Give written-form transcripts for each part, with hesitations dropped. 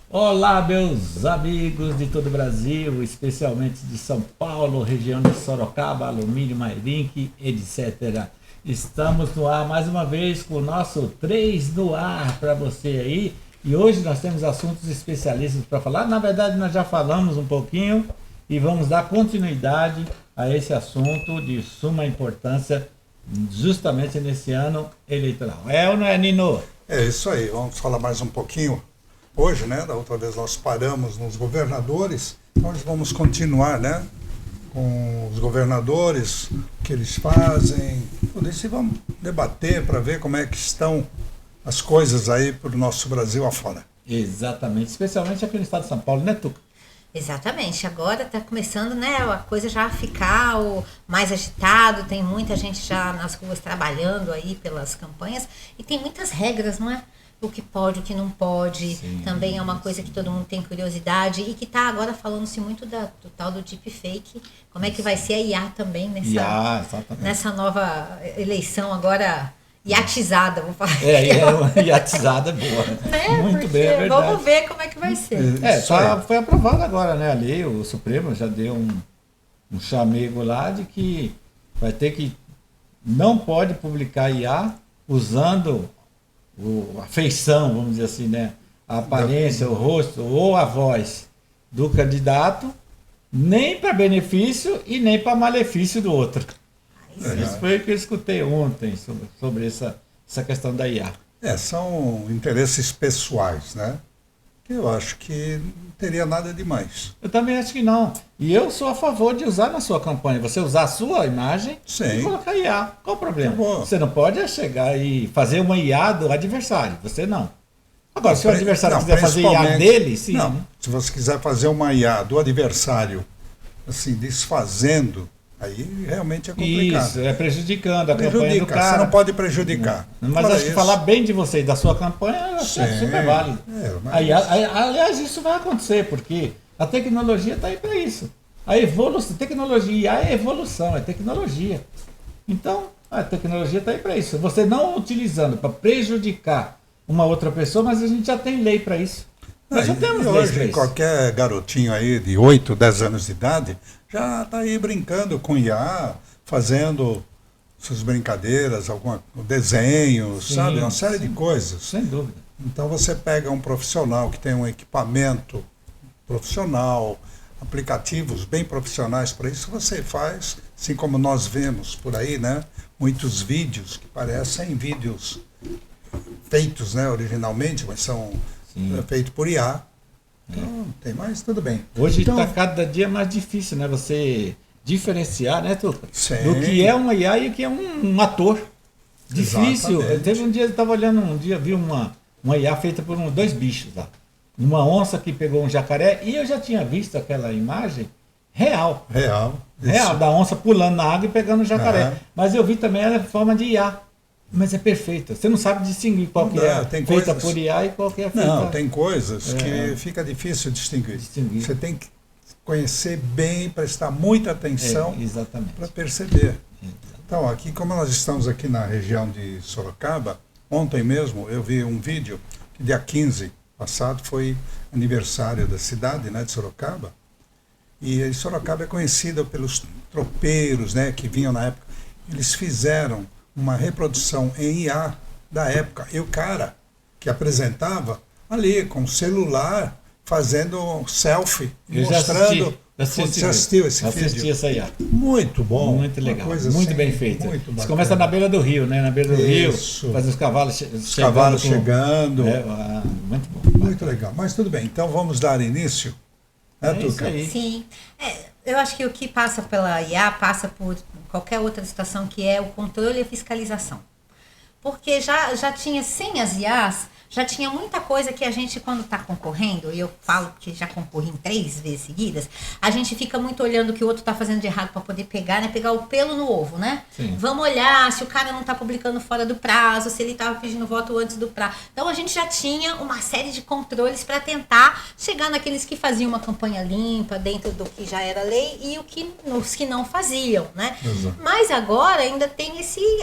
Olá, meus amigos de todo o Brasil, especialmente de São Paulo, região de Sorocaba, Alumínio, Mairink, etc. Estamos no ar mais uma vez com o nosso 3 no ar para você aí. E hoje nós temos assuntos especialistas para falar. Na verdade, nós já falamos um pouquinho e vamos dar continuidade a esse assunto de suma importância justamente nesse ano eleitoral. É ou não é, Nino? É isso aí, vamos falar mais um pouquinho. Hoje, né, da outra vez nós paramos nos governadores, então hoje vamos continuar, né, com os governadores, o que eles fazem, tudo isso, e vamos debater para ver como é que estão as coisas aí para o nosso Brasil afora. Exatamente, especialmente aqui no estado de São Paulo, né, Tuca? Exatamente, agora está começando, né, a coisa já a ficar mais agitado, tem muita gente já nas ruas trabalhando aí pelas campanhas, e tem muitas regras, não é? O que pode, o que não pode, sim, também é uma coisa que todo mundo tem curiosidade e que está agora falando-se muito do tal do deepfake, como é que vai ser a IA também nessa nova eleição agora iatizada, vou falar. Iatizada é boa. Muito bem, é verdade. Vamos ver como é que vai ser. Foi aprovado agora, né, a lei, o Supremo já deu um chamego lá de que vai ter que, não pode publicar IA usando a feição, vamos dizer assim, né? A aparência, o rosto ou a voz do candidato, nem para benefício e nem para malefício do outro. Isso foi o que eu escutei ontem sobre essa questão da IA. São interesses pessoais, né? Que eu acho que não teria nada demais. Eu também acho que não. E eu sou a favor de usar na sua campanha. Você usar a sua imagem e colocar IA. Qual o problema? Você não pode chegar e fazer uma IA do adversário. Você não. Agora, se o adversário quiser fazer IA dele, sim. Não, se você quiser fazer uma IA do adversário, assim, desfazendo, aí realmente é complicado. Isso, é prejudicando a campanha do cara. Você não pode prejudicar. Mas acho que falar bem de você e da sua campanha é super válido. Aliás, isso vai acontecer, porque a tecnologia está aí para isso. A evolução, tecnologia é evolução, é tecnologia. Então, a tecnologia está aí para isso. Você não utilizando para prejudicar uma outra pessoa, mas a gente já tem lei para isso. Nós já temos leis para isso. Qualquer garotinho aí de 8, 10 anos de idade já está aí brincando com IA, fazendo suas brincadeiras, desenhos, sabe? Uma série de coisas. Sem dúvida. Então você pega um profissional que tem um equipamento profissional, aplicativos bem profissionais para isso, você faz, assim como nós vemos por aí, né? Muitos vídeos que parecem vídeos feitos, né, originalmente, mas são feitos por IA. Então, tem mais? Tudo bem. Hoje está cada dia mais difícil, né? Você diferenciar, né, Tuca? Do que é uma IA e o que é um ator. Difícil. Teve um dia, eu estava olhando, vi uma IA feita por dois bichos lá. Uma onça que pegou um jacaré, e eu já tinha visto aquela imagem real, da onça pulando na água e pegando o jacaré. Mas eu vi também ela em forma de IA. Mas é perfeita. Você não sabe distinguir qual que é feita por IA e qual que é feita... Não, tem coisas que fica difícil distinguir. Você tem que conhecer bem, prestar muita atenção para perceber. Então, aqui, como nós estamos aqui na região de Sorocaba, ontem mesmo eu vi um vídeo que dia 15 passado foi aniversário da cidade, né, de Sorocaba. E Sorocaba é conhecida pelos tropeiros, né, que vinham na época. Eles fizeram uma reprodução em IA da época. E o cara que apresentava ali com o celular fazendo selfie, mostrando. Você assistiu esse vídeo? Assisti essa IA. Muito bom. Muito legal. Muito bem feito. Você começa na beira do rio, né? Na beira do rio, faz os cavalos chegando. Muito bom. Muito legal. Mas tudo bem. Então vamos dar início. Tuca? Sim. Eu acho que o que passa pela IA passa por qualquer outra situação, que é o controle e a fiscalização. Porque já tinha, sem as IAs, já tinha muita coisa que a gente, quando está concorrendo, e eu falo que já concorri em 3 vezes seguidas, a gente fica muito olhando o que o outro está fazendo de errado para poder pegar, né? Pegar o pelo no ovo, né? Sim. Vamos olhar se o cara não está publicando fora do prazo, se ele estava pedindo voto antes do prazo. Então a gente já tinha uma série de controles para tentar chegar naqueles que faziam uma campanha limpa dentro do que já era lei e os que não faziam, né? Exato. Mas agora ainda tem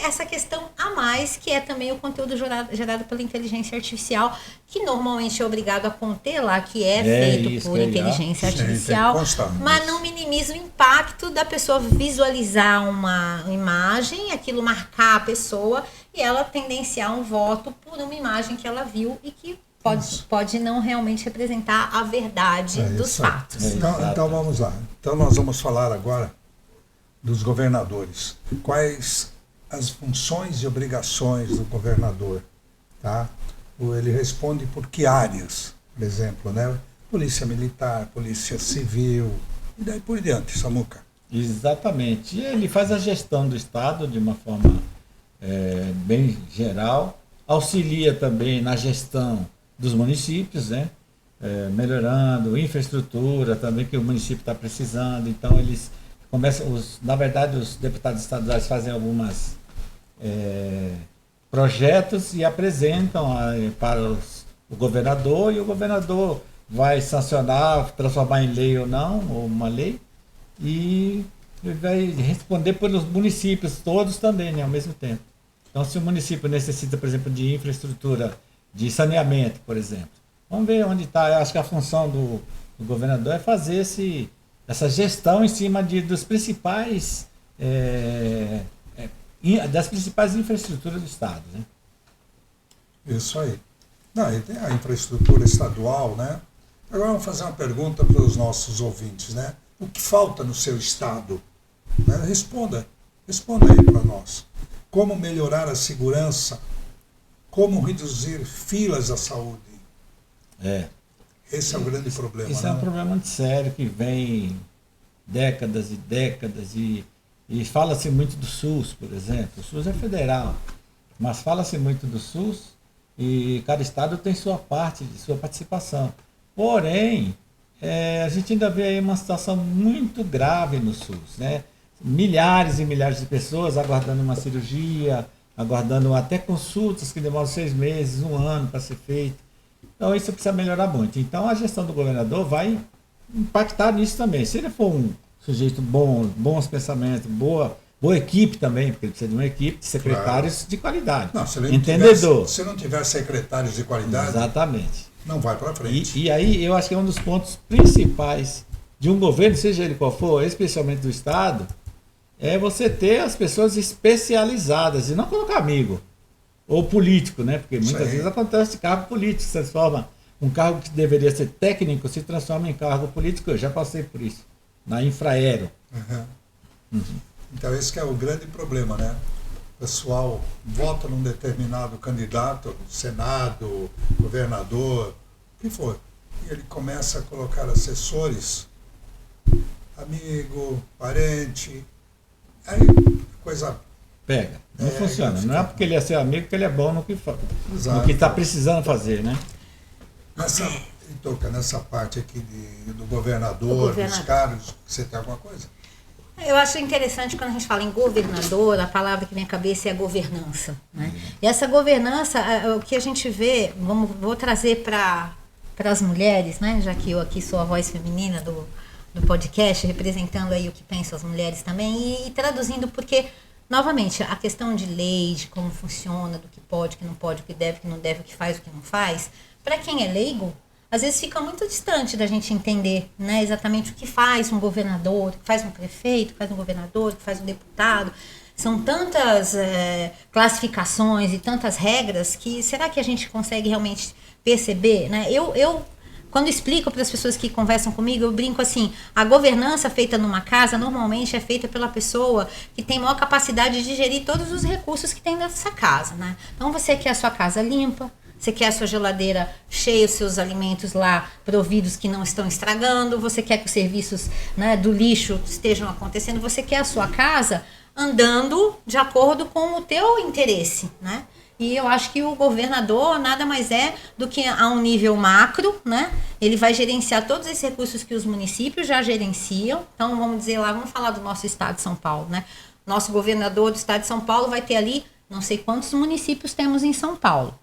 essa questão a mais, que é também o conteúdo gerado pela inteligência artificial, que normalmente é obrigado a conter lá, que é feito por inteligência artificial, mas não minimiza o impacto da pessoa visualizar uma imagem, aquilo marcar a pessoa e ela tendenciar um voto por uma imagem que ela viu e que pode não realmente representar a verdade dos fatos. Então vamos lá. Então nós vamos falar agora dos governadores. Quais as funções e obrigações do governador, tá? Ele responde por que áreas, por exemplo, né? Polícia Militar, Polícia Civil, e daí por diante, Samuca. Exatamente. E ele faz a gestão do Estado de uma forma bem geral, auxilia também na gestão dos municípios, né? Melhorando infraestrutura também que o município está precisando. Então eles começam, na verdade os deputados estaduais fazem algumas projetos e apresentam para o governador, e o governador vai sancionar, transformar em lei ou não, ou uma lei, e vai responder pelos municípios todos também, né, ao mesmo tempo. Então, se o município necessita, por exemplo, de infraestrutura, de saneamento, por exemplo, vamos ver onde está. Eu acho que a função do governador é fazer essa gestão em cima dos principais das principais infraestruturas do Estado, né? Isso aí. Não, e tem a infraestrutura estadual, né? Agora vamos fazer uma pergunta para os nossos ouvintes, né? O que falta no seu Estado? Né? Responda aí para nós. Como melhorar a segurança? Como reduzir filas da saúde? Esse é o grande problema. Esse é um problema muito sério que vem décadas e décadas e fala-se muito do SUS, por exemplo. O SUS é federal, mas fala-se muito do SUS e cada estado tem sua participação. Porém, a gente ainda vê aí uma situação muito grave no SUS, né? Milhares e milhares de pessoas aguardando uma cirurgia, aguardando até consultas que demoram 6 meses, 1 ano para ser feito. Então isso precisa melhorar muito. Então a gestão do governador vai impactar nisso também. Se ele for um sujeito bom, bons pensamentos, boa equipe também, porque ele precisa de uma equipe de secretários de qualidade. Não, se não tiver secretários de qualidade, exatamente, não vai para frente. E aí eu acho que é um dos pontos principais de um governo, seja ele qual for, especialmente do Estado, é você ter as pessoas especializadas e não colocar amigo ou político, né? Porque muitas vezes acontece de cargo político, se transforma um cargo que deveria ser técnico, se transforma em cargo político. Eu já passei por isso na Infraero. Então esse que é o grande problema, né? O pessoal vota num determinado candidato, Senado, governador, o que for, e ele começa a colocar assessores, amigo, parente, aí coisa pega. Não funciona. Não é porque ele é seu amigo que ele é bom no que está precisando fazer, né? Nessa parte aqui do governador, dos cargos, você tem alguma coisa? Eu acho interessante quando a gente fala em governador, a palavra que vem à cabeça é a governança, né? E essa governança, o que a gente vê, vou trazer para as mulheres, né? Já que eu aqui sou a voz feminina do podcast, representando aí o que pensam as mulheres também, e traduzindo, porque, novamente, a questão de lei, de como funciona, do que pode, que não pode, o que deve, que não deve, o que faz, o que não faz, para quem é leigo, às vezes fica muito distante da gente entender, né, exatamente o que faz um governador, o que faz um prefeito, o que faz um governador, o que faz um deputado. São tantas classificações e tantas regras que será que a gente consegue realmente perceber, né? Eu quando explico para as pessoas que conversam comigo, eu brinco assim, a governança feita numa casa normalmente é feita pela pessoa que tem maior capacidade de gerir todos os recursos que tem nessa casa, né? Então você quer a sua casa limpa, você quer a sua geladeira cheia, os seus alimentos lá providos que não estão estragando, você quer que os serviços, né, do lixo estejam acontecendo, você quer a sua casa andando de acordo com o teu interesse, né? E eu acho que o governador nada mais é do que a um nível macro, né? Ele vai gerenciar todos esses recursos que os municípios já gerenciam. Então, vamos dizer lá, vamos falar do nosso estado de São Paulo, né? Nosso governador do estado de São Paulo vai ter ali, não sei quantos municípios temos em São Paulo.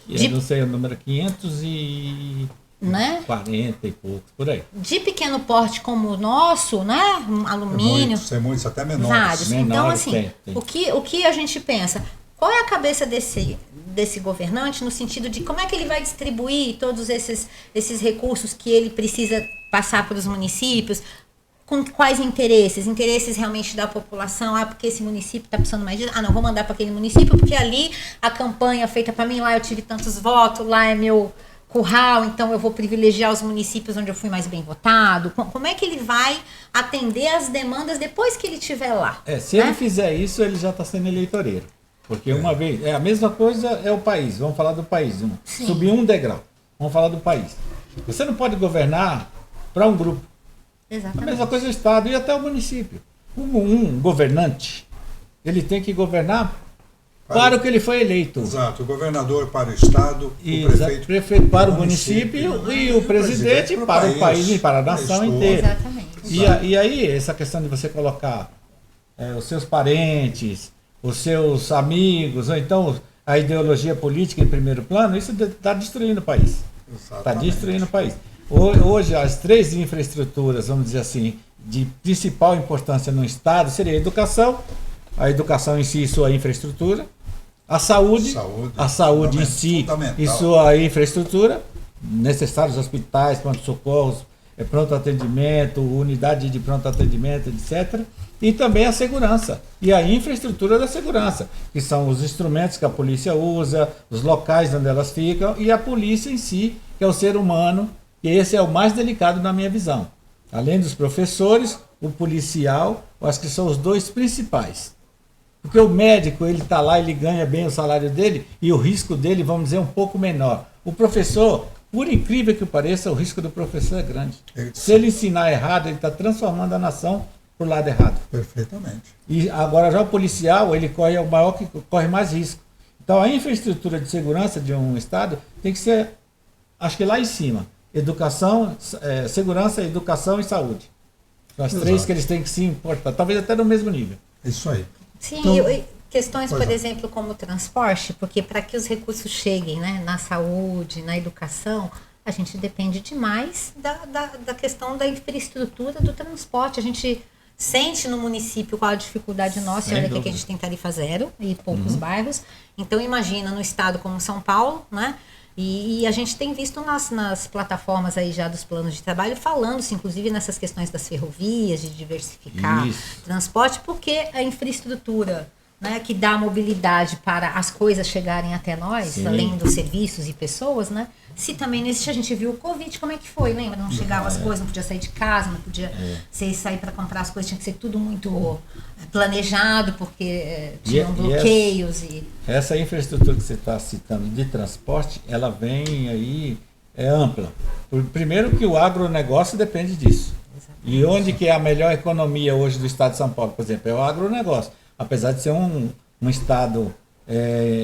Eu não sei o número, 540 e poucos, por aí. De pequeno porte como o nosso, né? Alumínio. Tem muitos, até menores. Vários. Então, assim, tem. O que a gente pensa? Qual é a cabeça desse governante no sentido de como é que ele vai distribuir todos esses recursos que ele precisa passar para os municípios? Com quais interesses? Interesses realmente da população? Porque esse município está precisando mais disso. Não, vou mandar para aquele município porque ali a campanha feita para mim, lá eu tive tantos votos, lá é meu curral, então eu vou privilegiar os municípios onde eu fui mais bem votado. Como é que ele vai atender as demandas depois que ele estiver lá? Se ele fizer isso, ele já está sendo eleitoreiro. Porque uma vez, a mesma coisa é o país, vamos falar do país, subir um degrau, vamos falar do país. Você não pode governar para um grupo. Exatamente. A mesma coisa é o Estado e até o município. Um governante, ele tem que governar para o que ele foi eleito. Exato, o governador para o Estado, o prefeito para o município e o presidente para o país e para a nação inteira. Exatamente. E aí, essa questão de você colocar os seus parentes, os seus amigos, ou então a ideologia política em primeiro plano, isso está destruindo o país. Está destruindo o país. Hoje, as 3 infraestruturas, vamos dizer assim, de principal importância no Estado seria a educação em si e sua infraestrutura, a saúde em si e sua infraestrutura, necessários hospitais, pronto-socorros, pronto atendimento, unidade de pronto atendimento, etc. E também a segurança e a infraestrutura da segurança, que são os instrumentos que a polícia usa, os locais onde elas ficam e a polícia em si, que é o ser humano, e esse é o mais delicado na minha visão. Além dos professores, o policial, eu acho que são os 2 principais. Porque o médico, ele está lá, ele ganha bem o salário dele e o risco dele, vamos dizer, um pouco menor. O professor, por incrível que pareça, o risco do professor é grande. Se ele ensinar errado, ele está transformando a nação para o lado errado. Perfeitamente. E agora já o policial, ele é o maior que corre mais risco. Então a infraestrutura de segurança de um Estado tem que ser, acho que lá em cima. Educação, segurança, educação e saúde. São as 3 que eles têm que se importar, talvez até no mesmo nível. Isso aí. Sim, então, questões, por exemplo, como o transporte, porque para que os recursos cheguem, né, na saúde, na educação, a gente depende demais da questão da infraestrutura do transporte. A gente sente no município qual a dificuldade nossa, olha que a gente tem tarifa zero e poucos bairros. Então imagina no estado como São Paulo, né? E a gente tem visto nas plataformas aí já dos planos de trabalho, falando-se inclusive nessas questões das ferrovias, de diversificar transporte, porque a infraestrutura, né, que dá mobilidade para as coisas chegarem até nós, além dos serviços e pessoas, né? Se também não existe, a gente viu o Covid, como é que foi, lembra? Não chegava as coisas, não podia sair de casa, não podia sair para comprar as coisas, tinha que ser tudo muito planejado, porque tinham bloqueios. Essa infraestrutura que você está citando de transporte, ela vem aí, é ampla. Primeiro que o agronegócio depende disso. Exatamente. E onde que é a melhor economia hoje do estado de São Paulo, por exemplo, é o agronegócio. Apesar de ser um estado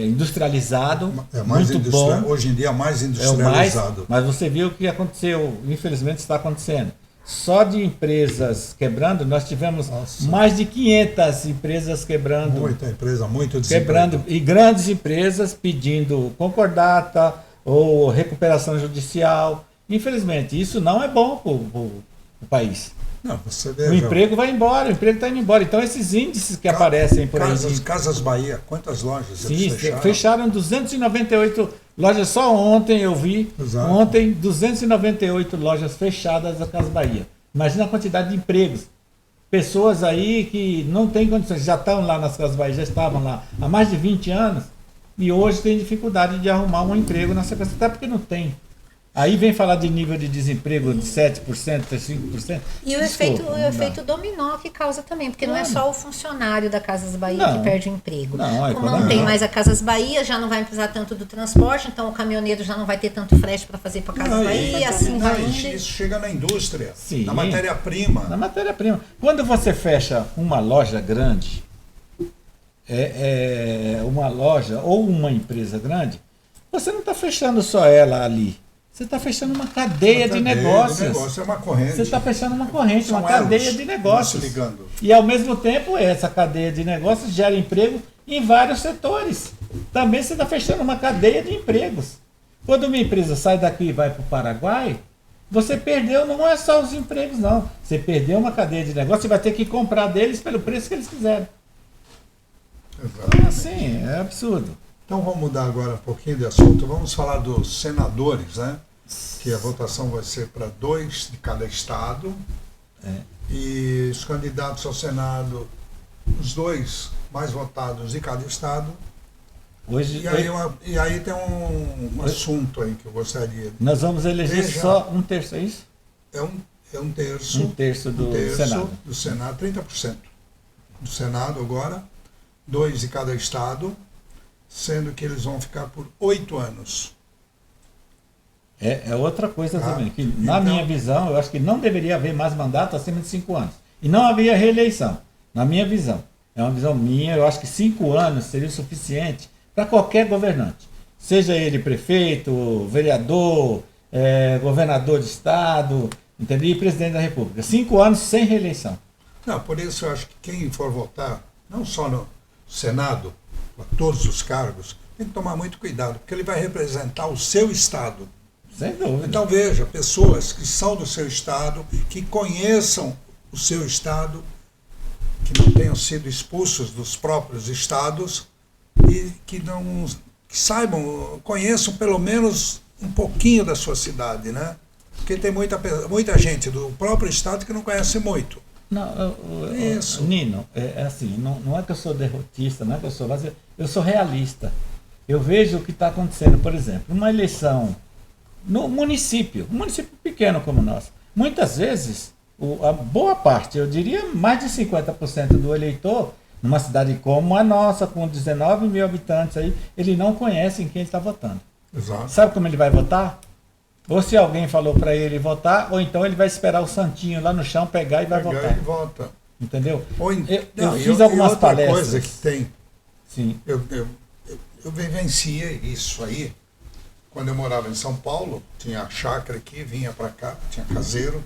industrializado, muito bom. Hoje em dia é mais industrializado. Mas você viu o que aconteceu, infelizmente está acontecendo. Só de empresas quebrando, nós tivemos mais de 500 empresas quebrando. Muita empresa, muito quebrando. E grandes empresas pedindo concordata ou recuperação judicial. Infelizmente, isso não é bom para o país. Não, você veja, o emprego vai embora, o emprego está indo embora. Então, esses índices que aparecem por aí. Casas Bahia, quantas lojas fecharam 298 lojas. Só ontem eu vi. Exato. Ontem, 298 lojas fechadas da Casas Bahia. Imagina a quantidade de empregos. Pessoas aí que não têm condições, já estão lá nas Casas Bahia, já estavam lá há mais de 20 anos e hoje têm dificuldade de arrumar um emprego nessa questão, até porque não tem. Aí vem falar de nível de desemprego de 7%, 5%. E o efeito dominó que causa também, porque não é só o funcionário da Casas Bahia que perde o emprego. Como não tem mais a Casas Bahia, já não vai precisar tanto do transporte, então o caminhoneiro já não vai ter tanto frete para fazer para Casas Bahia e assim vai. Isso chega na indústria, na matéria-prima. Na matéria-prima. Quando você fecha uma loja grande, uma loja ou uma empresa grande, você não está fechando só ela ali. Você está fechando uma cadeia de negócios. É uma corrente. Você está fechando uma corrente, uma cadeia de negócios. Ligando. E ao mesmo tempo, essa cadeia de negócios gera emprego em vários setores. Também você está fechando uma cadeia de empregos. Quando uma empresa sai daqui e vai para o Paraguai, você perdeu, não é só os empregos, não. Você perdeu uma cadeia de negócios e vai ter que comprar deles pelo preço que eles quiserem. Então, assim, é absurdo. Então vamos mudar agora um pouquinho de assunto. Vamos falar dos senadores, né? Que a votação vai ser para 2 de cada estado. E os candidatos ao Senado, os 2 mais votados de cada estado. E aí tem um assunto aí que eu gostaria de... Nós vamos eleger só 1/3, é isso? É um terço. 1/3 do Senado. Do Senado, 30% do Senado agora, 2 de cada estado, sendo que eles vão ficar por 8 anos. É outra coisa também, que na minha visão, eu acho que não deveria haver mais mandato acima de 5 anos. E não havia reeleição, na minha visão. É uma visão minha, eu acho que 5 anos seria o suficiente para qualquer governante. Seja ele prefeito, vereador, governador de estado, entendeu? E presidente da República. 5 anos sem reeleição. Não, por isso eu acho que quem for votar, não só no Senado, para todos os cargos, tem que tomar muito cuidado, porque ele vai representar o seu estado. Sem dúvida. Então veja, pessoas que são do seu estado, que conheçam o seu estado, que não tenham sido expulsos dos próprios estados e que saibam, conheçam pelo menos um pouquinho da sua cidade, né? Porque tem muita gente do próprio estado que não conhece muito. Não, isso. Nino, é assim, não é que eu sou derrotista, não é que eu sou vazio, eu sou realista. Eu vejo o que está acontecendo, por exemplo, numa eleição no município, um município pequeno como o nosso. Muitas vezes, a boa parte, eu diria mais de 50% do eleitor, numa cidade como a nossa, com 19 mil habitantes aí, ele não conhece em quem ele está votando. Exato. Sabe como ele vai votar? Ou se alguém falou para ele votar, ou então ele vai esperar o santinho lá no chão pegar e vai votar. E vota. Entendeu? Eu fiz algumas palestras. Coisa que tem. Sim. Eu vivenciei isso aí. Quando eu morava em São Paulo, tinha chácara aqui, vinha para cá, tinha caseiro.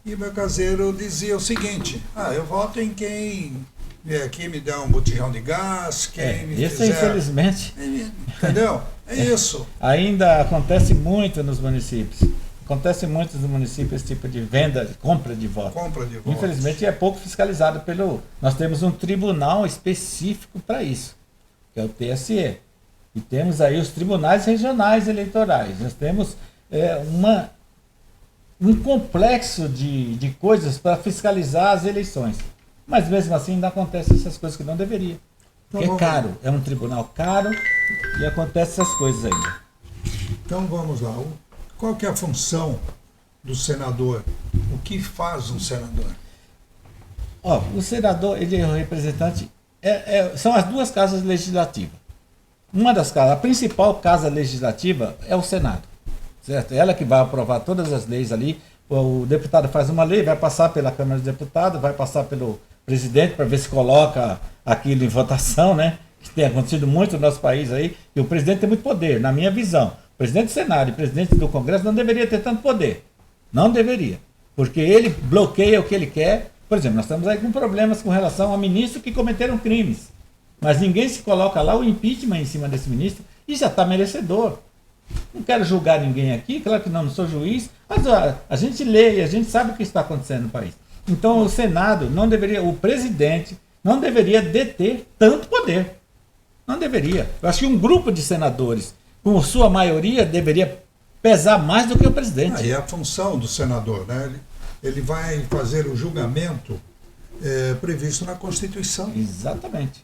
E meu caseiro dizia o seguinte: eu voto em quem vier aqui me der um botijão de gás, quem me isso fizer... infelizmente... Entendeu? É isso. Ainda acontece muito nos municípios. Acontece muito nos municípios esse tipo de venda, compra de voto. Compra de voto. Infelizmente é pouco fiscalizado pelo... Nós temos um tribunal específico para isso, que é o TSE. E temos aí os tribunais regionais eleitorais. Nós temos um complexo de coisas para fiscalizar as eleições. Mas mesmo assim ainda acontecem essas coisas que não deveria. Porque é caro, é um tribunal caro e acontecem essas coisas ainda. Então vamos lá. Qual que é a função do senador? O que faz um senador? O senador, ele é o representante, são as duas casas legislativas. Uma das casas, a principal casa legislativa é o Senado, certo? Ela que vai aprovar todas as leis ali. O deputado faz uma lei, vai passar pela Câmara dos Deputados, vai passar pelo presidente para ver se coloca aquilo em votação, né? Que tem acontecido muito no nosso país aí, e o presidente tem muito poder, na minha visão. O presidente do Senado e o presidente do Congresso não deveria ter tanto poder. Não deveria. Porque ele bloqueia o que ele quer. Por exemplo, nós estamos aí com problemas com relação a ministros que cometeram crimes. Mas ninguém se coloca lá o impeachment em cima desse ministro e já está merecedor. Não quero julgar ninguém aqui, claro que não sou juiz, mas a gente lê e a gente sabe o que está acontecendo no país. Então o Senado não deveria, o presidente não deveria deter tanto poder. Não deveria. Eu acho que um grupo de senadores, com sua maioria, deveria pesar mais do que o presidente. E a função do senador, né? Ele vai fazer o julgamento previsto na Constituição. Exatamente.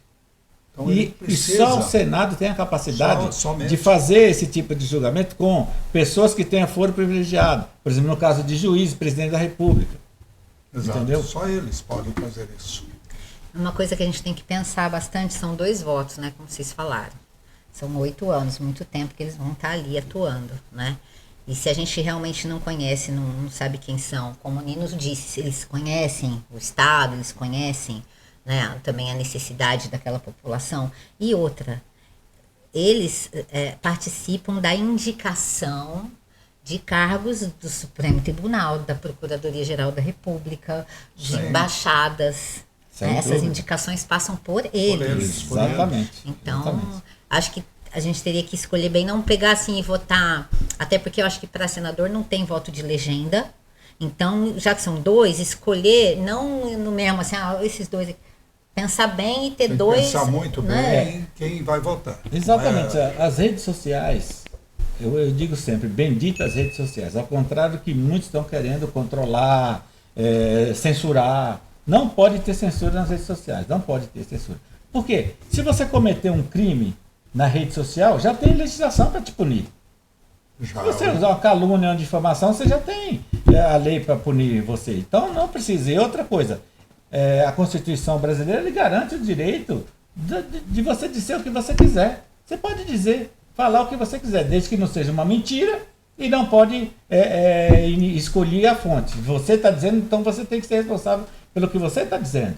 Então, e só o Senado tem a capacidade de fazer esse tipo de julgamento com pessoas que tenham foro privilegiado. Por exemplo, no caso de juiz, presidente da República. Exato. Entendeu? Só eles podem fazer isso. Uma coisa que a gente tem que pensar bastante são 2 votos, né? Como vocês falaram. São 8 anos, muito tempo que eles vão estar ali atuando, né? E se a gente realmente não conhece, não sabe quem são, como o Nino disse, eles conhecem o Estado, eles conhecem né, também a necessidade daquela população. E outra, eles participam da indicação de cargos do Supremo Tribunal, da Procuradoria-Geral da República, de embaixadas. Né? Essas indicações passam por eles. Exatamente. Então, acho que a gente teria que escolher bem, não pegar assim e votar, até porque eu acho que para senador não tem voto de legenda. Então, já que são 2, escolher, não no mesmo assim, esses 2 aqui. Pensar bem e ter tem 2. Pensar muito bem quem vai votar. Exatamente. As redes sociais, eu digo sempre, benditas redes sociais. Ao contrário do que muitos estão querendo controlar, censurar. Não pode ter censura nas redes sociais. Não pode ter censura. Por quê? Se você cometer um crime na rede social, já tem legislação para te punir. Se você usar uma calúnia, uma difamação, você já tem a lei para punir você. Então não precisa. E outra coisa, a Constituição brasileira lhe garante o direito de você dizer o que você quiser. Você pode dizer, falar o que você quiser, desde que não seja uma mentira e não pode escolher a fonte. Você está dizendo, então você tem que ser responsável pelo que você está dizendo,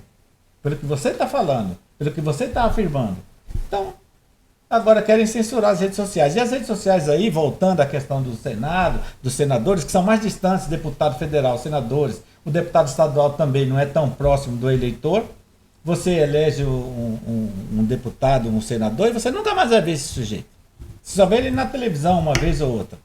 pelo que você está falando, pelo que você está afirmando. Então, agora querem censurar as redes sociais. E as redes sociais aí, voltando à questão do Senado, dos senadores, que são mais distantes, deputado federal, senadores, o deputado estadual também não é tão próximo do eleitor. Você elege um deputado, um senador, e você nunca mais vai ver esse sujeito. Você só vê ele na televisão uma vez ou outra.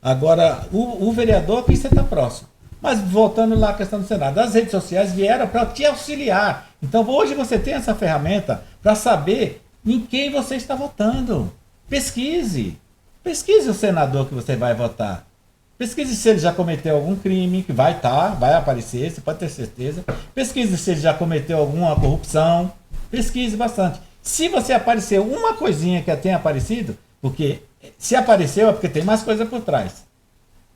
Agora, o vereador aqui você está próximo. Mas voltando lá à questão do Senado, as redes sociais vieram para te auxiliar. Então hoje você tem essa ferramenta para saber em quem você está votando. Pesquise. Pesquise o senador que você vai votar. Pesquise se ele já cometeu algum crime, que vai aparecer, você pode ter certeza. Pesquise se ele já cometeu alguma corrupção. Pesquise bastante. Se você aparecer uma coisinha que tenha aparecido, porque se apareceu é porque tem mais coisa por trás.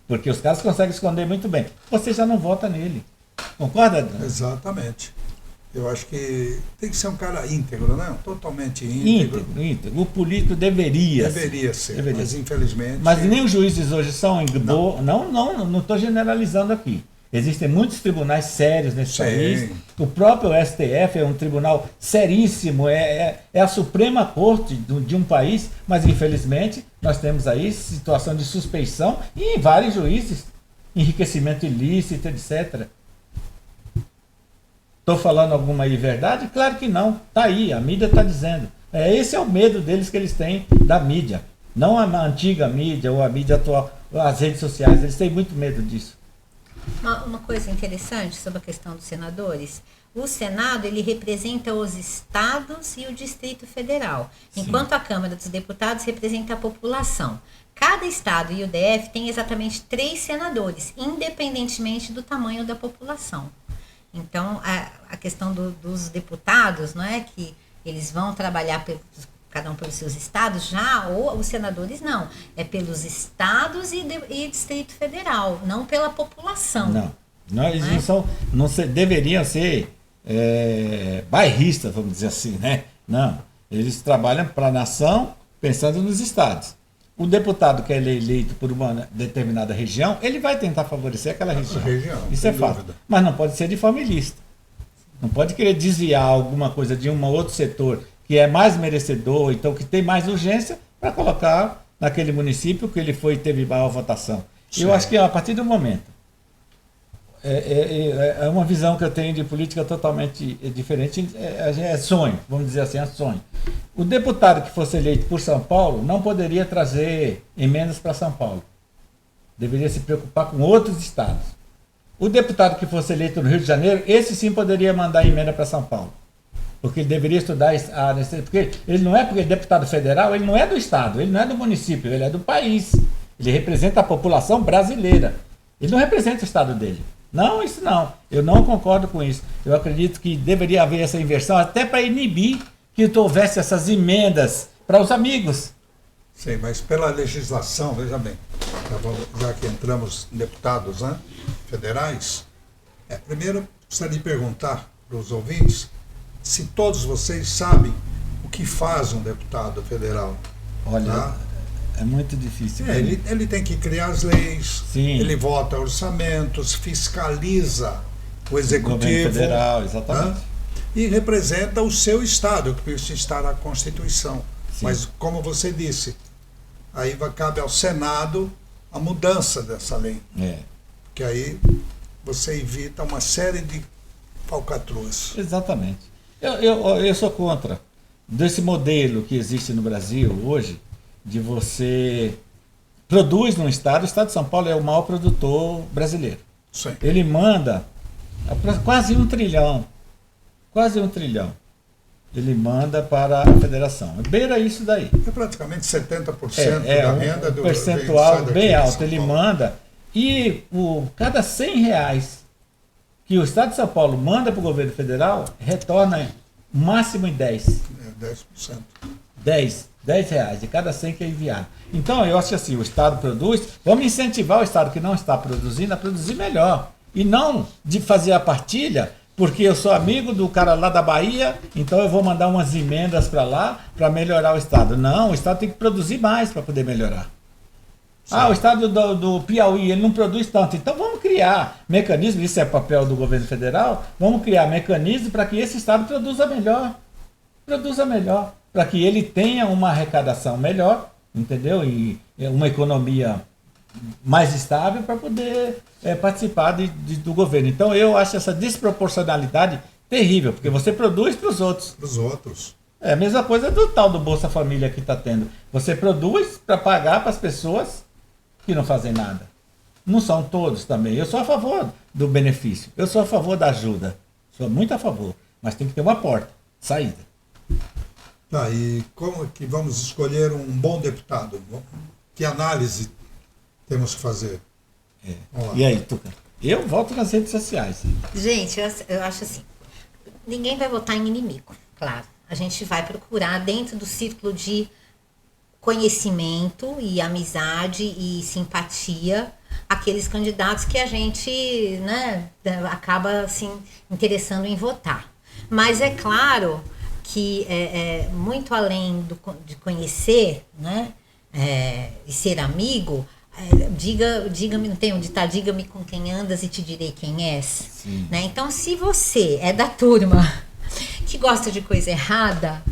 Porque os caras conseguem esconder muito bem. Você já não vota nele. Concorda, Dan? Exatamente. Eu acho que tem que ser um cara íntegro, né? Totalmente íntegro. Íntegro. O político deveria ser. Mas infelizmente... Mas nem os juízes hoje são... Não estou generalizando aqui. Existem muitos tribunais sérios nesse país. O próprio STF é um tribunal seríssimo, é a Suprema Corte de um país, mas infelizmente nós temos aí situação de suspeição e em vários juízes, enriquecimento ilícito, etc. Estou falando alguma aí verdade? Claro que não. Está aí, a mídia está dizendo. Esse é o medo deles que eles têm da mídia. Não a antiga mídia ou a mídia atual, as redes sociais, eles têm muito medo disso. Uma coisa interessante sobre a questão dos senadores, o Senado ele representa os estados e o Distrito Federal, enquanto a Câmara dos Deputados representa a população. Cada estado e o DF tem exatamente 3 senadores, independentemente do tamanho da população. Então, a questão dos deputados, não é que eles vão trabalhar cada um pelos seus estados, os senadores não. É pelos estados e Distrito Federal, não pela população. Eles deveriam ser bairristas, vamos dizer assim, né? Não, eles trabalham para a nação pensando nos estados. O deputado que é eleito por uma determinada região, ele vai tentar favorecer aquela região. Isso é fato. Mas não pode ser de forma ilícita. Não pode querer desviar alguma coisa de um outro setor que é mais merecedor, então que tem mais urgência, para colocar naquele município que ele teve maior votação. Sim. Eu acho que a partir do momento, é uma visão que eu tenho de política totalmente diferente, é sonho, vamos dizer assim, é sonho. O deputado que fosse eleito por São Paulo não poderia trazer emendas para São Paulo. Deveria se preocupar com outros estados. O deputado que fosse eleito no Rio de Janeiro, esse sim poderia mandar emenda para São Paulo. Porque ele deveria estudar porque ele não é deputado federal, ele não é do estado, ele não é do município, ele é do país. Ele representa a população brasileira. Ele não representa o estado dele. Não, isso não. Eu não concordo com isso. Eu acredito que deveria haver essa inversão até para inibir que houvesse essas emendas para os amigos. Sim, mas pela legislação, veja bem, já que entramos em deputados federais, primeiro gostaria de perguntar para os ouvintes se todos vocês sabem o que faz um deputado federal. Olha, é muito difícil. Ele tem que criar as leis, sim. Ele vota orçamentos, fiscaliza o executivo. O governo federal, exatamente. e representa o seu Estado, que isso está na Constituição. Sim. Mas, como você disse, aí cabe ao Senado a mudança dessa lei. Porque aí você evita uma série de falcatruas. Exatamente. Eu sou contra desse modelo que existe no Brasil hoje, de você produz no Estado. O Estado de São Paulo é o maior produtor brasileiro. Sim. Ele manda quase 1 trilhão. Quase 1 trilhão. Ele manda para a federação. Beira isso daí. É praticamente 70% da renda do percentual bem alto. Ele manda. E cada R$100 que o Estado de São Paulo manda para o governo federal, retorna máximo em 10. 10%. 10 reais de cada 100 que é enviado. Então, eu acho que assim, o Estado produz, vamos incentivar o Estado que não está produzindo a produzir melhor. E não de fazer a partilha, porque eu sou amigo do cara lá da Bahia, então eu vou mandar umas emendas para lá para melhorar o Estado. Não, o Estado tem que produzir mais para poder melhorar. Sim. O Estado do Piauí, ele não produz tanto. Então vamos criar mecanismos, isso é papel do governo federal, vamos criar mecanismos para que esse Estado produza melhor. Para que ele tenha uma arrecadação melhor, entendeu? E uma economia mais estável para poder participar do governo. Então eu acho essa desproporcionalidade terrível, porque você produz para os outros. Para os outros. É a mesma coisa do tal do Bolsa Família que está tendo. Você produz para pagar para as pessoas que não fazem nada. Não são todos também. Eu sou a favor do benefício. Eu sou a favor da ajuda. Sou muito a favor. Mas tem que ter uma porta, saída. Tá, e como que vamos escolher um bom deputado? Que análise temos que fazer? E aí, Tuca? Eu voto nas redes sociais. Gente, eu acho assim, ninguém vai votar em inimigo, claro. A gente vai procurar dentro do círculo de conhecimento e amizade e simpatia aqueles candidatos que a gente, né, acaba assim, interessando em votar. Mas é claro que muito além de conhecer, né, e ser amigo, diga-me, não tem onde tá, diga-me com quem andas e te direi quem és. Né? Então, se você é da turma que gosta de coisa errada,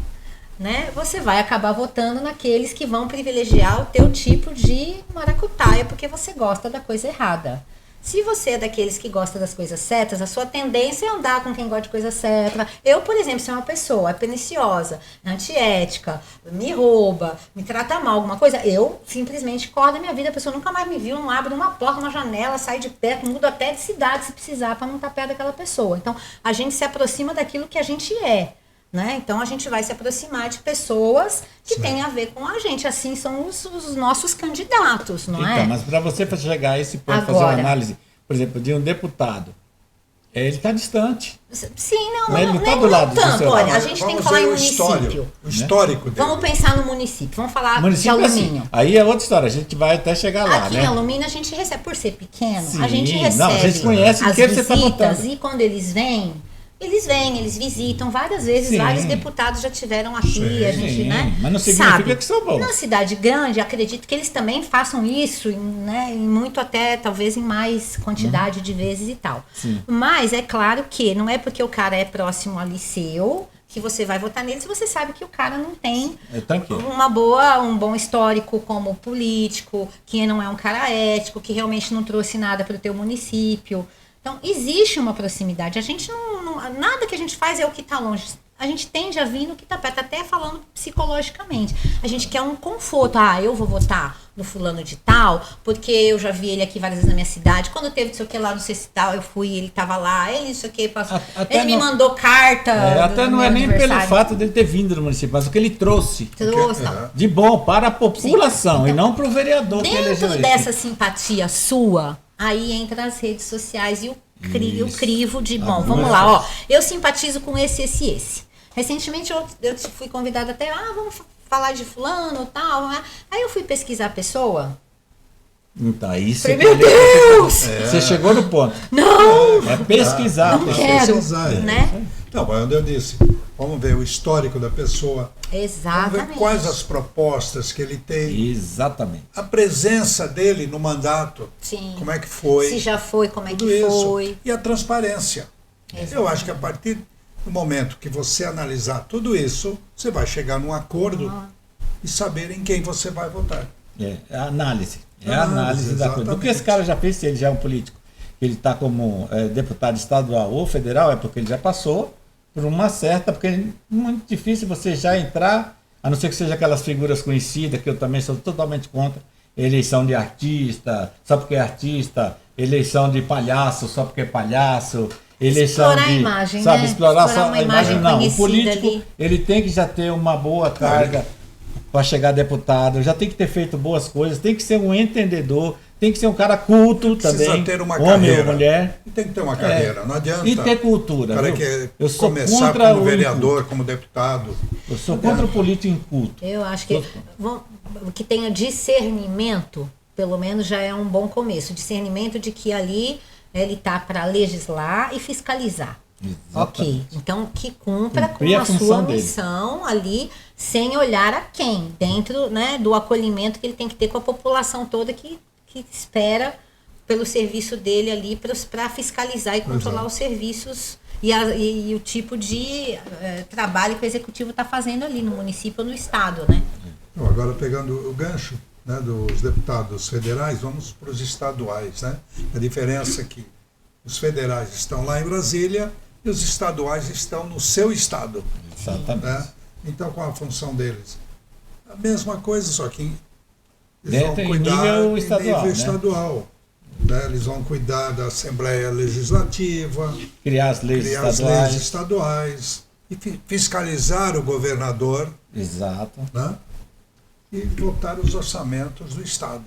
né, você vai acabar votando naqueles que vão privilegiar o teu tipo de maracutaia, porque você gosta da coisa errada. Se você é daqueles que gosta das coisas certas, a sua tendência é andar com quem gosta de coisa certa. Eu, por exemplo, se é uma pessoa perniciosa, antiética, me rouba, me trata mal, alguma coisa, eu simplesmente corro da minha vida. A pessoa nunca mais me viu, não abre uma porta, uma janela, sai de perto, muda até de cidade se precisar para não estar perto daquela pessoa. Então, a gente se aproxima daquilo que a gente é. Né? Então a gente vai se aproximar de pessoas que têm a ver com a gente. Assim são os nossos candidatos, não é? Mas para você chegar a esse ponto, fazer uma análise, por exemplo, de um deputado, ele está distante. Sim, não. Ele não está do lado do seu. Olha, a gente tem que falar em município. O histórico dele. Vamos pensar no município. Vamos falar de alumínio. Assim, aí é outra história. A gente vai até chegar lá, aqui né? Em alumínio a gente recebe, por ser pequeno, Sim, a gente recebe a gente conhece as que você tá visitas e quando eles vêm, eles visitam várias vezes. Sim. Vários deputados já tiveram aqui. Sim. A gente, né? Mas não significa que são bons. Na cidade grande, acredito que eles também façam isso, né? Em muito até, talvez em mais quantidade de vezes e tal. Sim. Mas é claro que não é porque o cara é próximo ali seu que você vai votar nele se você sabe que o cara não tem um bom histórico como político, que não é um cara ético, que realmente não trouxe nada para o teu município. Então, existe uma proximidade. A gente nada que a gente faz é o que está longe. A gente tende a vir no que está perto, até falando psicologicamente. A gente quer um conforto. Eu vou votar no fulano de tal, porque eu já vi ele aqui várias vezes na minha cidade. Quando teve não sei o que lá, não sei se tal, eu fui, ele estava lá, ele não sei o que, passou. Ele me mandou carta. Até não é nem pelo fato dele ter vindo no município, mas o que ele trouxe. De bom para a população. Sim. Então, e não para o vereador que elegeu ele. Dentro dessa simpatia sua, aí entra as redes sociais e o crivo de, vamos lá, eu simpatizo com esse. Recentemente eu fui convidada até, vamos falar de fulano e tal. Aí eu fui pesquisar a pessoa. Então, isso. Falei, meu Deus! Você chegou no ponto. Não! É pesquisar. Não quero, né? Não, mas onde eu disse, vamos ver o histórico da pessoa. Exatamente. Vamos ver quais as propostas que ele tem. Exatamente. A presença dele no mandato. Sim. Como é que foi. Se já foi, como é que isso. foi. E a transparência. Exatamente. Eu acho que a partir No momento que você analisar tudo isso, você vai chegar num acordo e saber em quem você vai votar. É a análise. É a análise da coisa. Do que esse cara já fez, se ele já é um político, ele está como deputado estadual ou federal, é porque ele já passou por uma certa, porque é muito difícil você já entrar, a não ser que seja aquelas figuras conhecidas, que eu também sou totalmente contra, eleição de artista, só porque é artista, eleição de palhaço, só porque é palhaço, eleição explorar de, a imagem, sabe, né? explorar só uma a imagem, não. O político, ali. ele tem que já ter uma boa carga para chegar deputado, já tem que ter feito boas coisas, tem que ser um entendedor, tem que ser um cara culto também, precisa ter uma homem carreira. ou mulher. E tem que ter uma carreira, não adianta. E ter cultura. Para viu? que Eu sou começar contra como o vereador, inculto. como deputado. Eu sou contra o político inculto. Eu acho que o que tenha discernimento, pelo menos já é um bom começo. Discernimento de que ali ele está para legislar e fiscalizar. Exatamente. Ok, então que cumpra Cumprir com a a função sua dele. missão ali, sem olhar a quem, dentro, né, do acolhimento que ele tem que ter com a população toda que espera pelo serviço dele ali para fiscalizar e controlar os serviços e o tipo de trabalho que o executivo está fazendo ali no município ou no estado, né? Então, agora pegando o gancho, né, dos deputados federais, vamos para os estaduais, né? A diferença é que os federais estão lá em Brasília e os estaduais estão no seu estado. Exatamente. Né? Então, qual a função deles? A mesma coisa, só que eles Dentro vão em cuidar nível estadual, né? estadual. Né? Eles vão cuidar da Assembleia Legislativa, Criar as leis criar as estaduais. leis estaduais e fiscalizar o governador, Exato. né? E votar os orçamentos do estado.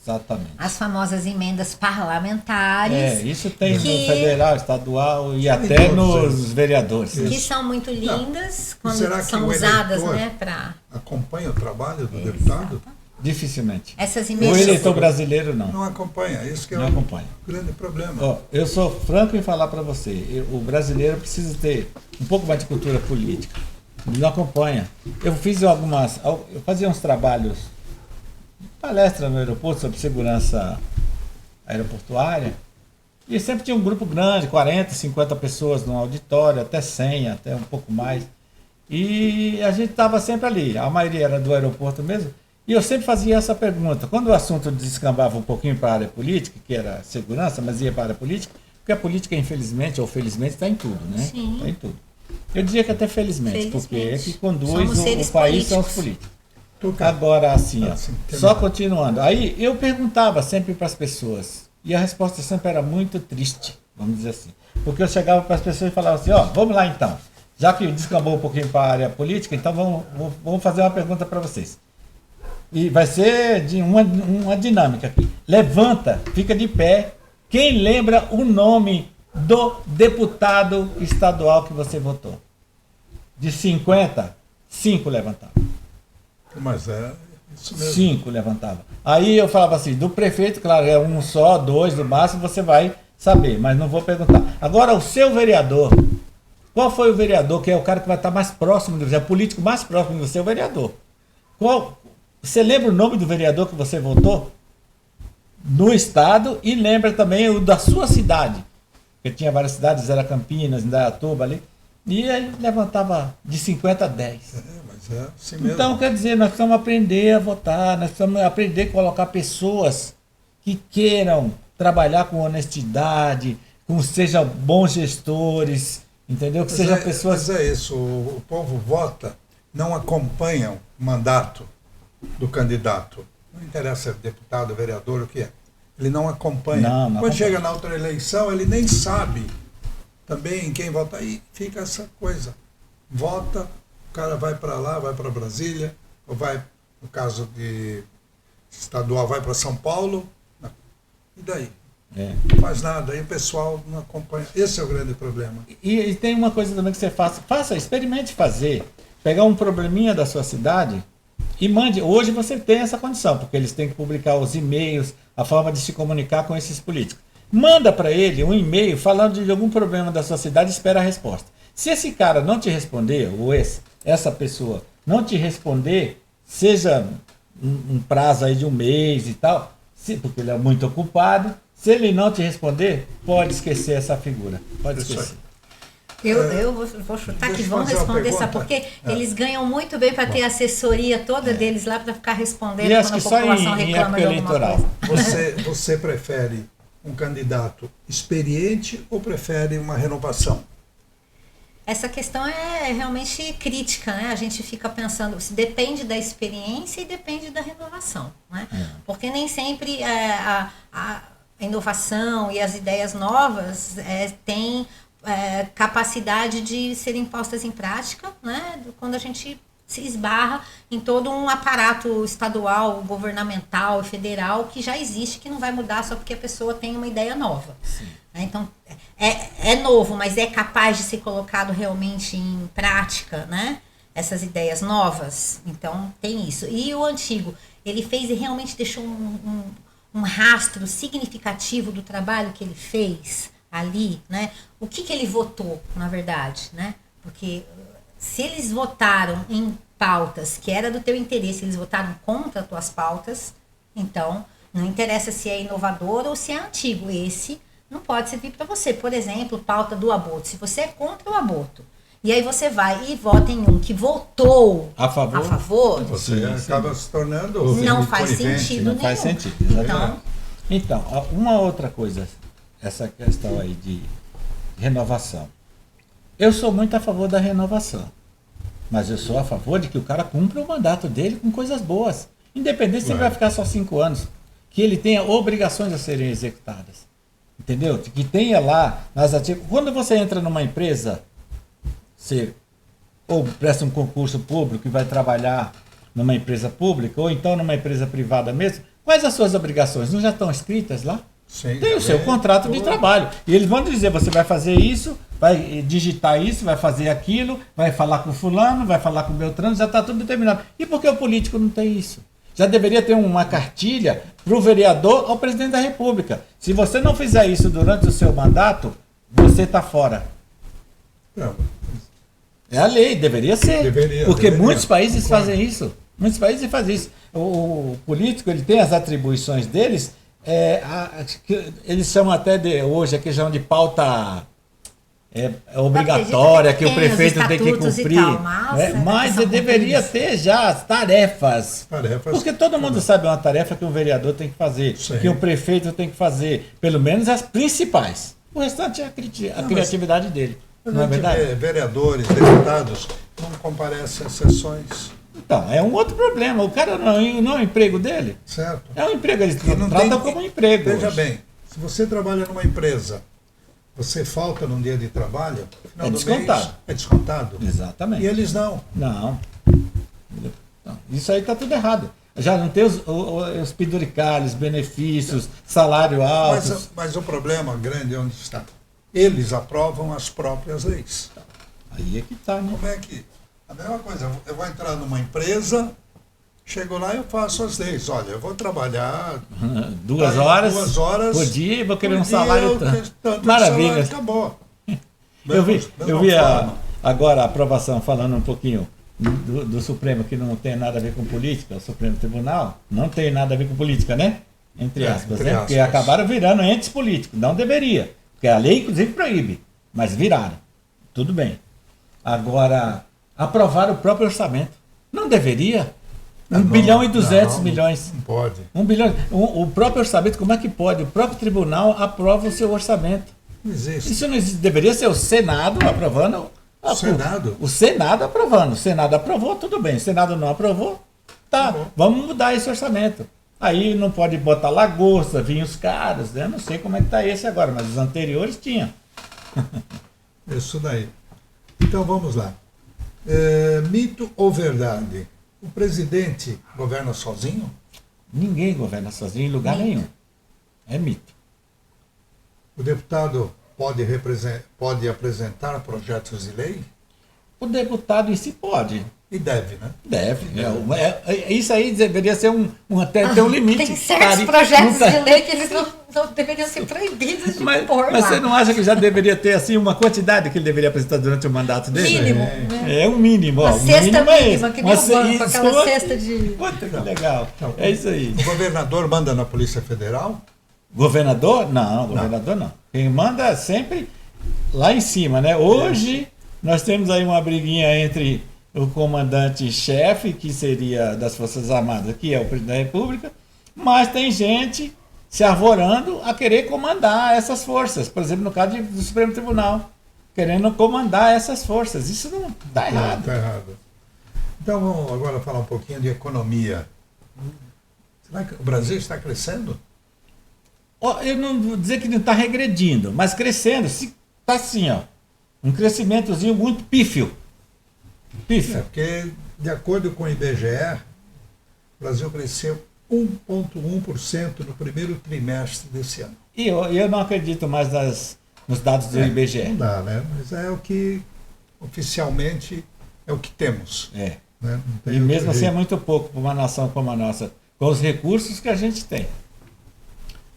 Exatamente. As famosas emendas parlamentares. Isso tem que- no federal, estadual e até nos vereadores. Que são muito lindas quando será que são o usadas, eleitor né, para acompanha o trabalho do deputado? Dificilmente. essas O emendas. eleitor brasileiro não. Não acompanha, isso que é Não um acompanha. grande problema. Ó, eu sou franco em falar para você, o brasileiro precisa ter um pouco mais de cultura política. Ele não acompanha. Eu fazia uns trabalhos, palestra no aeroporto sobre segurança aeroportuária, e sempre tinha um grupo grande, 40, 50 pessoas no auditório, até 100, até um pouco mais. E a gente estava sempre ali, a maioria era do aeroporto mesmo, e eu sempre fazia essa pergunta. Quando o assunto descambava um pouquinho para a área política, que era segurança, mas ia para a área política, porque a política, infelizmente ou felizmente, está em tudo, né? Sim. Está em tudo. Eu diria que até felizmente, porque é que conduz Somos o seres país são os políticos. políticos. Agora, assim, ó, Assim, só continuando. Aí eu perguntava sempre para as pessoas, e a resposta sempre era muito triste, vamos dizer assim. Porque eu chegava para as pessoas e falava assim, ó, vamos lá então. Já que descambou um pouquinho para a área política, então vamos fazer uma pergunta para vocês. E vai ser de uma dinâmica aqui. Levanta, fica de pé. Quem lembra o nome do deputado estadual que você votou? De 50, 5 levantavam. Mas é isso mesmo. 5 levantavam. Aí eu falava assim, do prefeito, claro, é um só, 2 no máximo, você vai saber, mas não vou perguntar. Agora, o seu vereador, qual foi o vereador, que é o cara que vai estar mais próximo de você, é o político mais próximo de você, é o vereador. Você lembra o nome do vereador que você votou? No estado, e lembra também o da sua cidade. Porque tinha várias cidades, era Campinas, Indaiatuba ali. E aí levantava de 50 a 10. Mas é assim mesmo. Então, quer dizer, nós precisamos aprender a votar, nós precisamos aprender a colocar pessoas que queiram trabalhar com honestidade, sejam bons gestores, entendeu? Que sejam pessoas... Mas é isso, o povo vota, não acompanha o mandato do candidato. Não interessa se é deputado, vereador, o que é. Ele não acompanha. Não Quando acompanha. chega na outra eleição, ele nem sabe também em quem votar. E fica essa coisa. Vota, o cara vai para lá, vai para Brasília, ou vai, no caso de estadual, vai para São Paulo. E daí? Não faz nada, aí o pessoal não acompanha. Esse é o grande problema. E tem uma coisa também que você faça, experimente fazer. Pegar um probleminha da sua cidade e mande. Hoje você tem essa condição, porque eles têm que publicar os e-mails, a forma de se comunicar com esses políticos. Manda para ele um e-mail falando de algum problema da sua cidade e espera a resposta. Se esse cara não te responder, ou essa pessoa não te responder, seja um prazo aí de um mês e tal, porque ele é muito ocupado, se ele não te responder, pode esquecer essa figura. Pode esquecer. Eu vou chutar que vão responder, sabe por quê? Eles ganham muito bem para ter a assessoria toda deles lá para ficar respondendo quando a população reclama de alguma coisa. Você prefere um candidato experiente ou prefere uma renovação? Essa questão é realmente crítica, né? A gente fica pensando, se depende da experiência e depende da renovação, né? Porque nem sempre a inovação e as ideias novas têm capacidade de serem postas em prática, né? Quando a gente se esbarra em todo um aparato estadual, governamental e federal que já existe, que não vai mudar só porque a pessoa tem uma ideia nova. Sim. Então, é novo, mas é capaz de ser colocado realmente em prática, né? Essas ideias novas. Então, tem isso. E o antigo, ele fez e realmente deixou um rastro significativo do trabalho que ele fez ali, né? O que ele votou, na verdade, né? Porque se eles votaram em pautas que era do teu interesse, eles votaram contra as tuas pautas, então não interessa se é inovador ou se é antigo, esse não pode servir para você. Por exemplo, pauta do aborto. Se você é contra o aborto, e aí você vai e vota em um que votou a favor você acaba se tornando... Não faz sentido nenhum. Não faz sentido. Então, uma outra coisa, essa questão aí de renovação. Eu sou muito a favor da renovação, mas eu sou a favor de que o cara cumpra o mandato dele com coisas boas, independente se ele vai ficar só 5 anos, que ele tenha obrigações a serem executadas, entendeu? Que tenha lá nas ativas. Quando você entra numa empresa, você ou presta um concurso público e vai trabalhar numa empresa pública, ou então numa empresa privada mesmo, quais as suas obrigações? Não já estão escritas lá? Sim, tem o seu contrato de trabalho. E eles vão dizer, você vai fazer isso, vai digitar isso, vai fazer aquilo, vai falar com fulano, vai falar com Beltrano, já está tudo determinado. E por que o político não tem isso? Já deveria ter uma cartilha para o vereador ao presidente da República. Se você não fizer isso durante o seu mandato, você está fora. Não. É a lei, deveria ser. Porque muitos países fazem isso. Muitos países fazem isso. O político, ele tem as atribuições deles, eles chamam até de, hoje, a questão de pauta obrigatória, que o prefeito tem que cumprir. Mas deveria ter já as tarefas. Porque todo mundo sabe uma tarefa que o vereador tem que fazer, que o prefeito tem que fazer, pelo menos as principais. O restante é a criatividade dele. Não é verdade? Vereadores, deputados não comparecem às sessões. Então, é um outro problema. O cara não é o emprego dele. Certo. É um emprego, eles tratam como um emprego. Veja bem, se você trabalha numa empresa, você falta num dia de trabalho, no final do mês é descontado. Exatamente. E eles não. Não. Isso aí está tudo errado. Já não tem os penduricalhos, benefícios, salário alto. Mas o problema grande é onde está. Eles aprovam as próprias leis. Aí é que está, né? Como é que... A mesma coisa, eu vou entrar numa empresa, chego lá e eu faço as leis. Olha, eu vou trabalhar 2 horas por dia e vou querer um salário tanto. Maravilha. Acabou. Eu vi agora a aprovação, falando um pouquinho do Supremo, que não tem nada a ver com política, o Supremo Tribunal, não tem nada a ver com política, né? Entre aspas, né? Porque acabaram virando entes políticos. Não deveria, porque a lei, inclusive, proíbe, mas viraram. Tudo bem. Agora... aprovar o próprio orçamento. Não deveria? 1 bilhão e 200 milhões. Não pode. 1 bilhão. O próprio orçamento, como é que pode? O próprio tribunal aprova o seu orçamento. Não existe. Isso não existe. Deveria ser o Senado aprovando. O Senado? O Senado aprovando. O Senado aprovou, tudo bem. O Senado não aprovou, tá. Vamos mudar esse orçamento. Aí não pode botar lagosta, vinhos caros, né? Não sei como é que está esse agora, mas os anteriores tinham. Isso daí. Então vamos lá. Mito ou verdade? O presidente governa sozinho? Ninguém governa sozinho em lugar nenhum. É mito. O deputado pode apresentar projetos de lei? O deputado em si pode. E deve, né? Deve. Isso aí deveria ser até ter um limite. Tem certos projetos de lei que eles não deveriam ser proibidos de pôr lá. Mas você não acha que já deveria ter assim uma quantidade que ele deveria apresentar durante o mandato dele? Mínimo. É um mínimo. Uma cesta mínima, que nem o banco, aquela isso, cesta de... Puta, que legal. É isso aí. O governador manda na Polícia Federal? Governador? Não, governador não. Quem manda sempre lá em cima, né? Hoje nós temos aí uma briguinha entre o comandante-chefe, que seria das Forças Armadas, que é o presidente da República, mas tem gente se arvorando a querer comandar essas forças. Por exemplo, no caso do Supremo Tribunal, querendo comandar essas forças. Isso não está errado. Está errado. Então vamos agora falar um pouquinho de economia. Será que o Brasil está crescendo? Eu não vou dizer que não está regredindo, mas crescendo. Está assim, ó, um crescimentozinho muito pífio. Porque, de acordo com o IBGE, o Brasil cresceu 1,1% no primeiro trimestre desse ano. E eu não acredito mais nos dados do IBGE. Não dá, né? Mas é o que, oficialmente, é o que temos. É. Né? E mesmo assim é muito pouco para uma nação como a nossa, com os recursos que a gente tem.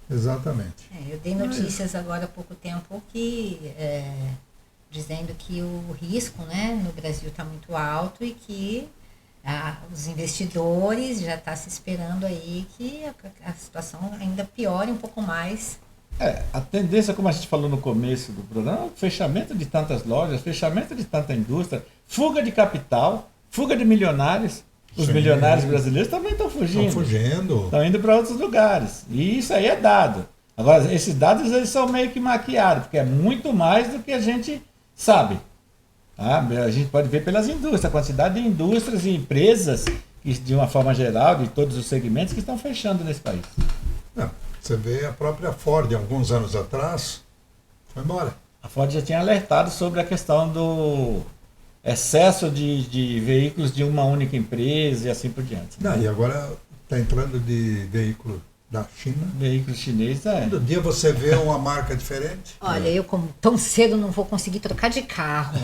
Exatamente. Eu dei notícias agora há pouco tempo que dizendo que o risco, né, no Brasil está muito alto e que os investidores já estão se esperando aí que a situação ainda piore um pouco mais. A tendência, como a gente falou no começo do programa, o fechamento de tantas lojas, fechamento de tanta indústria, fuga de capital, fuga de milionários. Os milionários brasileiros também estão fugindo. Estão fugindo. Estão indo para outros lugares. E isso aí é dado. Agora, esses dados eles são meio que maquiados, porque é muito mais do que a gente sabe. Tá? A gente pode ver pelas indústrias, a quantidade de indústrias e empresas, que, de uma forma geral, de todos os segmentos, que estão fechando nesse país. Você vê a própria Ford, alguns anos atrás, foi embora. A Ford já tinha alertado sobre a questão do excesso de veículos de uma única empresa e assim por diante. E agora está entrando de veículo da China. Veículo chinês, Todo dia você vê uma marca diferente. Olha, eu como tão cedo não vou conseguir trocar de carro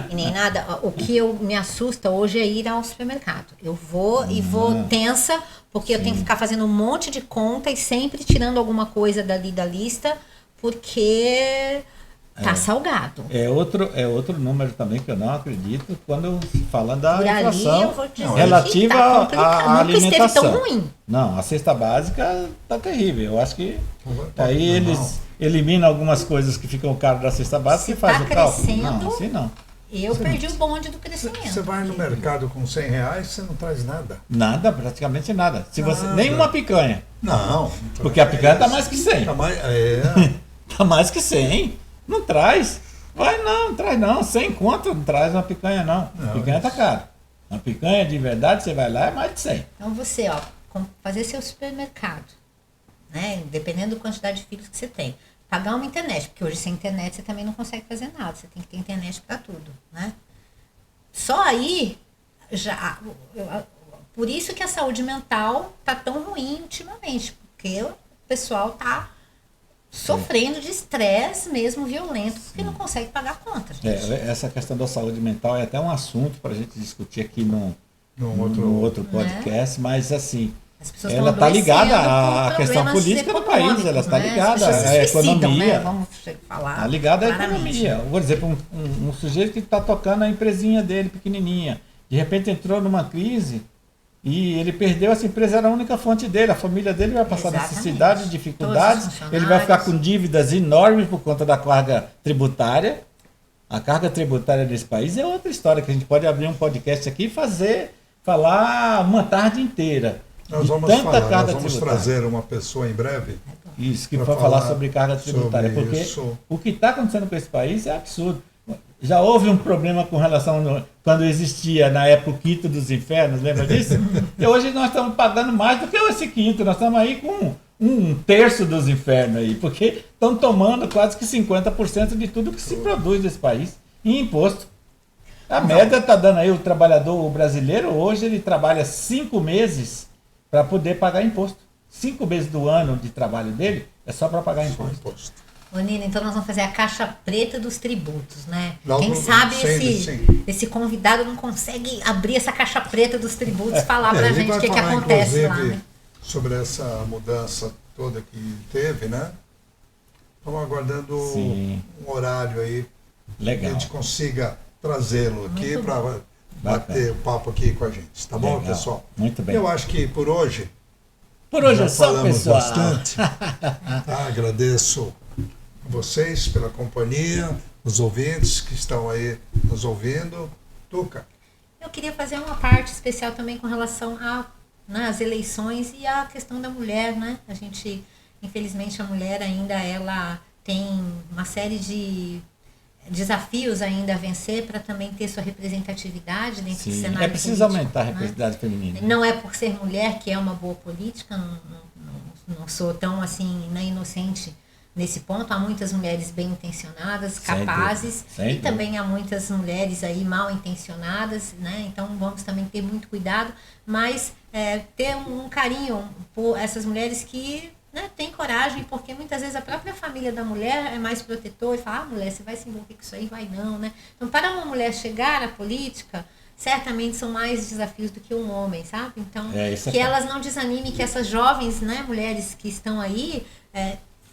e nem nada. O que me assusta hoje é ir ao supermercado. Eu vou e vou tensa, porque eu tenho que ficar fazendo um monte de conta e sempre tirando alguma coisa dali da lista, porque tá salgado. É outro número também que eu não acredito quando se fala da Por inflação ali, eu vou dizer relativa que tá à alimentação. Nunca esteve tão ruim. Não, a cesta básica tá terrível. Eu acho que aí eles eliminam algumas coisas que ficam caro da cesta básica e fazem o cálculo. Não, assim não. Eu perdi o bonde do crescimento. Você vai no mercado com R$100, você não traz nada. Nada, praticamente nada. Nem uma picanha. Não. Porque a picanha tá mais que 100. Tá mais que 100. Não traz. Não traz não. 100 conto não traz uma picanha não. Picanha tá caro. Uma picanha de verdade, você vai lá, é mais de 100. Então você, fazer seu supermercado, né? Dependendo da quantidade de filhos que você tem. Pagar uma internet, porque hoje sem internet você também não consegue fazer nada. Você tem que ter internet para tudo, né? Só aí, por isso que a saúde mental tá tão ruim ultimamente, porque o pessoal tá sofrendo de estresse mesmo violento, porque não consegue pagar a conta, gente. Essa questão da saúde mental é até um assunto para a gente discutir aqui no outro podcast, mas assim, ela está ligada à questão política do país, ela está ligada à economia. Vamos falar. Está ligada à economia. Vou dizer para um sujeito que está tocando a empresinha dele, pequenininha, de repente entrou numa crise e ele perdeu, essa empresa era a única fonte dele, a família dele vai passar necessidade, dificuldades, ele vai ficar com dívidas enormes por conta da carga tributária. A carga tributária desse país é outra história, que a gente pode abrir um podcast aqui e falar uma tarde inteira. Nós vamos trazer uma pessoa em breve. Isso, que vai falar sobre carga tributária, porque o que está acontecendo com esse país é absurdo. Já houve um problema com relação quando existia na época o quinto dos infernos, lembra disso? E hoje nós estamos pagando mais do que esse quinto, nós estamos aí com um terço dos infernos aí, porque estão tomando quase que 50% de tudo que se produz nesse país em imposto. A média está dando aí, o trabalhador brasileiro hoje ele trabalha 5 meses para poder pagar imposto. 5 meses do ano de trabalho dele é só para pagar imposto. Ô, Nina, então nós vamos fazer a caixa preta dos tributos, né? Quem sabe esse convidado não consegue abrir essa caixa preta dos tributos e falar pra gente o que acontece lá, né? Sobre essa mudança toda que teve, né? Estamos aguardando um horário aí. Legal. Que a gente consiga trazê-lo aqui para bater o papo aqui com a gente. Tá bom, pessoal? Muito bem. Eu acho que por hoje é só, falamos pessoal. bastante. Agradeço vocês pela companhia, os ouvintes que estão aí nos ouvindo. Tuca. Eu queria fazer uma parte especial também com relação às eleições e à questão da mulher, né? A gente, infelizmente, a mulher ainda ela tem uma série de desafios ainda a vencer para também ter sua representatividade dentro do cenário político. É preciso aumentar a representatividade feminina. Não é por ser mulher que é uma boa política, não sou tão assim, né, inocente nesse ponto. Há muitas mulheres bem intencionadas, capazes, e também há muitas mulheres aí mal intencionadas, né? Então vamos também ter muito cuidado, mas ter um carinho por essas mulheres que, né, têm coragem, porque muitas vezes a própria família da mulher é mais protetora e fala, mulher, você vai se envolver com isso aí? Vai não, né? Então, para uma mulher chegar à política, certamente são mais desafios do que um homem, sabe? Então, que elas não desanimem, que essas jovens, né, mulheres que estão aí,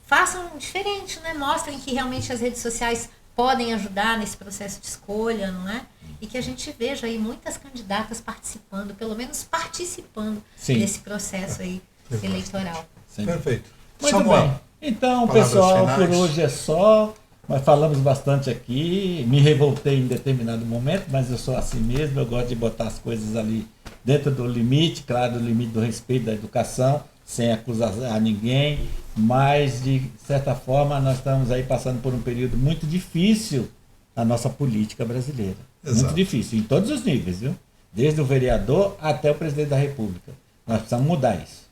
façam diferente, né? Mostrem que realmente as redes sociais podem ajudar nesse processo de escolha, não é? E que a gente veja aí muitas candidatas participando, pelo menos participando desse processo aí eleitoral. Perfeito. Muito Samuel, bem. Então, pessoal, finais. Por hoje é só. Nós falamos bastante aqui. Me revoltei em determinado momento, mas eu sou assim mesmo. Eu gosto de botar as coisas ali dentro do limite, claro, do limite do respeito da educação, sem acusar a ninguém. Mas, de certa forma, nós estamos aí passando por um período muito difícil na nossa política brasileira. Exato. Muito difícil, em todos os níveis, viu? Desde o vereador até o presidente da República. Nós precisamos mudar isso.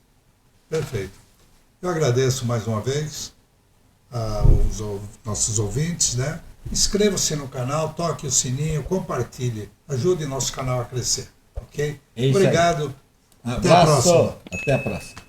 Perfeito. Eu agradeço mais uma vez aos nossos ouvintes, né? Inscreva-se no canal, toque o sininho, compartilhe, ajude nosso canal a crescer, ok? Obrigado. Até a próxima. Até a próxima.